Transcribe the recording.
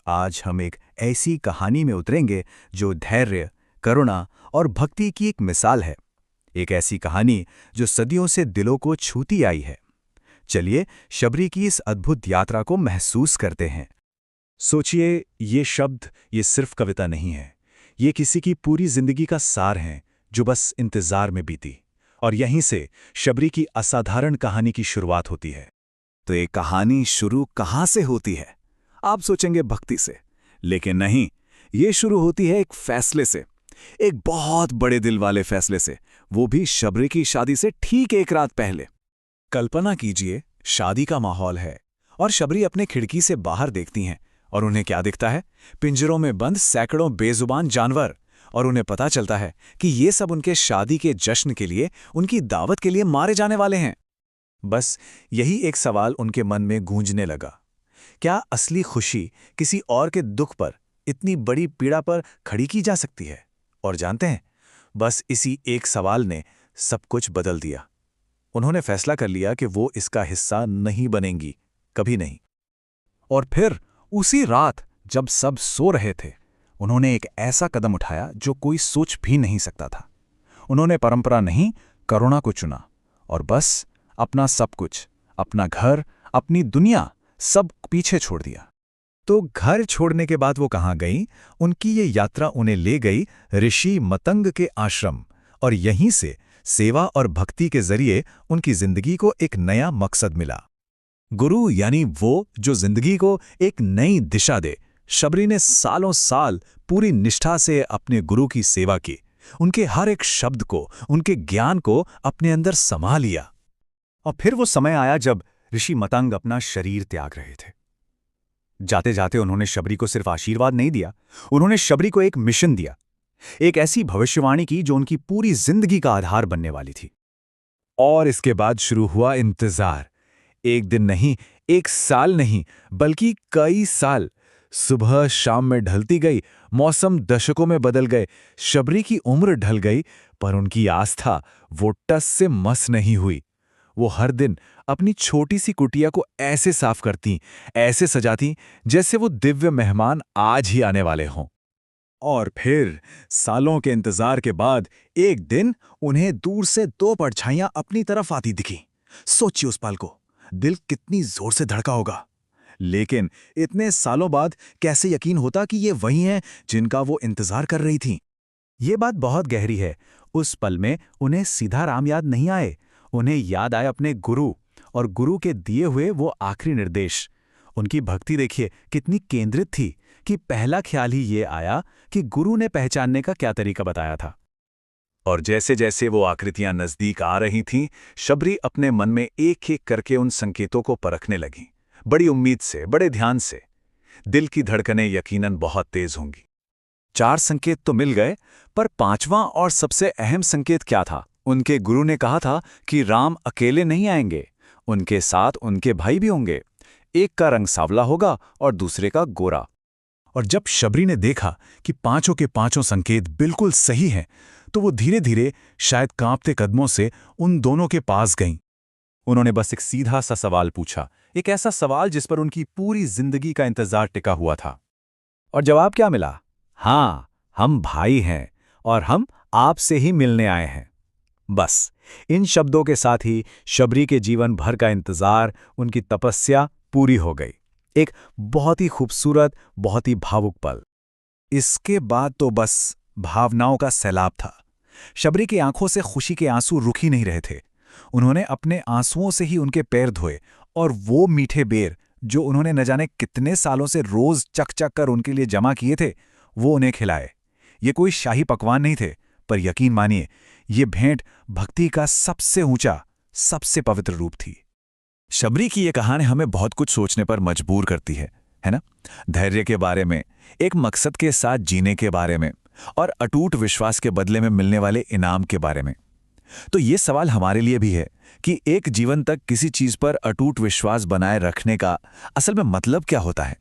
आज हम एक ऐसी कहानी में उतरेंगे जो धैर्य, करुणा और भक्ति की एक मिसाल है। एक ऐसी कहानी जो सदियों से दिलों को छूती आई है। चलिए शबरी की इस अद्भुत यात्रा को महसूस करते हैं। सोचिए, ये शब्द ये सिर्फ कविता नहीं है, ये किसी की पूरी जिंदगी का सार है जो बस इंतजार में बीती। और यहीं से शबरी की असाधारण कहानी की शुरुआत होती है। तो ये कहानी शुरू कहाँ से होती है? आप सोचेंगे भक्ति से, लेकिन नहीं, ये शुरू होती है एक फैसले से, एक बहुत बड़े दिल वाले फैसले से, वो भी शबरी की शादी से ठीक एक रात पहले। कल्पना कीजिए, शादी का माहौल है और शबरी अपने खिड़की से बाहर देखती हैं और उन्हें क्या दिखता है? पिंजरों में बंद सैकड़ों बेजुबान जानवर। और उन्हें पता चलता है कि ये सब उनके शादी के जश्न के लिए, उनकी दावत के लिए मारे जाने वाले हैं। बस यही एक सवाल उनके मन में गूंजने लगा, क्या असली खुशी किसी और के दुख पर, इतनी बड़ी पीड़ा पर खड़ी की जा सकती है? और जानते हैं, बस इसी एक सवाल ने सब कुछ बदल दिया। उन्होंने फैसला कर लिया कि वो इसका हिस्सा नहीं बनेंगी, कभी नहीं। और फिर उसी रात जब सब सो रहे थे, उन्होंने एक ऐसा कदम उठाया जो कोई सोच भी नहीं सकता था। उन्होंने परंपरा नहीं, करुणा को चुना और बस अपना सब कुछ, अपना घर, अपनी दुनिया, सब पीछे छोड़ दिया। तो घर छोड़ने के बाद वो कहाँ गई? उनकी ये यात्रा उन्हें ले गई ऋषि मतंग के आश्रम, और यहीं से सेवा और भक्ति के जरिए उनकी जिंदगी को एक नया मकसद मिला। गुरु यानी वो जो जिंदगी को एक नई दिशा दे। शबरी ने सालों साल पूरी निष्ठा से अपने गुरु की सेवा की, उनके हर एक शब्द को, उनके ज्ञान को अपने अंदर समा लिया। और फिर वो समय आया जब ऋषि मतंग अपना शरीर त्याग रहे थे। जाते जाते उन्होंने शबरी को सिर्फ आशीर्वाद नहीं दिया, उन्होंने शबरी को एक मिशन दिया, एक ऐसी भविष्यवाणी की जो उनकी पूरी जिंदगी का आधार बनने वाली थी। और इसके बाद शुरू हुआ इंतजार। एक दिन नहीं, एक साल नहीं, बल्कि कई साल। सुबह शाम में ढलती गई, मौसम दशकों में बदल गए, शबरी की उम्र ढल गई, पर उनकी आस्था वो टस से मस नहीं हुई। वो हर दिन अपनी छोटी सी कुटिया को ऐसे साफ करती, ऐसे सजाती, जैसे वो दिव्य मेहमान आज ही आने वाले हों। और फिर सालों के इंतजार के बाद एक दिन उन्हें दूर से दो परछाइयां अपनी तरफ आती दिखी। सोचिए उस पल को, दिल कितनी जोर से धड़का होगा। लेकिन इतने सालों बाद कैसे यकीन होता कि ये वही हैं जिनका वो इंतजार कर रही थीं? ये बात बहुत गहरी है। उस पल में उन्हें सीधा राम याद नहीं आए, उन्हें याद आए अपने गुरु, और गुरु के दिए हुए वो आखिरी निर्देश। उनकी भक्ति देखिए कितनी केंद्रित थी कि पहला ख्याल ही ये आया कि गुरु ने पहचानने का क्या तरीका बताया था। और जैसे जैसे वो आकृतियां नजदीक आ रही थीं, शबरी अपने मन में एक एक करके उन संकेतों को परखने लगी, बड़ी उम्मीद से, बड़े ध्यान से। दिल की धड़कनें यकीनन बहुत तेज होंगी। 4 संकेत तो मिल गए, पर 5वां और सबसे अहम संकेत क्या था? उनके गुरु ने कहा था कि राम अकेले नहीं आएंगे, उनके साथ उनके भाई भी होंगे। एक का रंग सांवला होगा और दूसरे का गोरा। और जब शबरी ने देखा कि पांचों के पांचों संकेत बिल्कुल सही हैं, तो वो धीरे धीरे, शायद कांपते कदमों से उन दोनों के पास गईं। उन्होंने बस एक सीधा सा सवाल पूछा, एक ऐसा सवाल जिस पर उनकी पूरी जिंदगी का इंतजार टिका हुआ था। और जवाब क्या मिला? हाँ, हम भाई हैं और हम आपसे ही मिलने आए हैं। बस इन शब्दों के साथ ही शबरी के जीवन भर का इंतजार, उनकी तपस्या पूरी हो गई। एक बहुत ही खूबसूरत, बहुत ही भावुक पल। इसके बाद तो बस भावनाओं का सैलाब था। शबरी की आंखों से खुशी के आंसू रुक ही नहीं रहे थे। उन्होंने अपने आंसुओं से ही उनके पैर धोए, और वो मीठे बेर जो उन्होंने न जाने कितने सालों से रोज चक चक कर उनके लिए जमा किए थे, वो उन्हें खिलाए। ये कोई शाही पकवान नहीं थे, पर यकीन मानिए, ये भेंट भक्ति का सबसे ऊंचा, सबसे पवित्र रूप थी। शबरी की ये कहानी हमें बहुत कुछ सोचने पर मजबूर करती है ना? धैर्य के बारे में, एक मकसद के साथ जीने के बारे में, और अटूट विश्वास के बदले में मिलने वाले इनाम के बारे में। तो ये सवाल हमारे लिए भी है कि एक जीवन तक किसी चीज पर अटूट विश्वास बनाए रखने का असल में मतलब क्या होता है?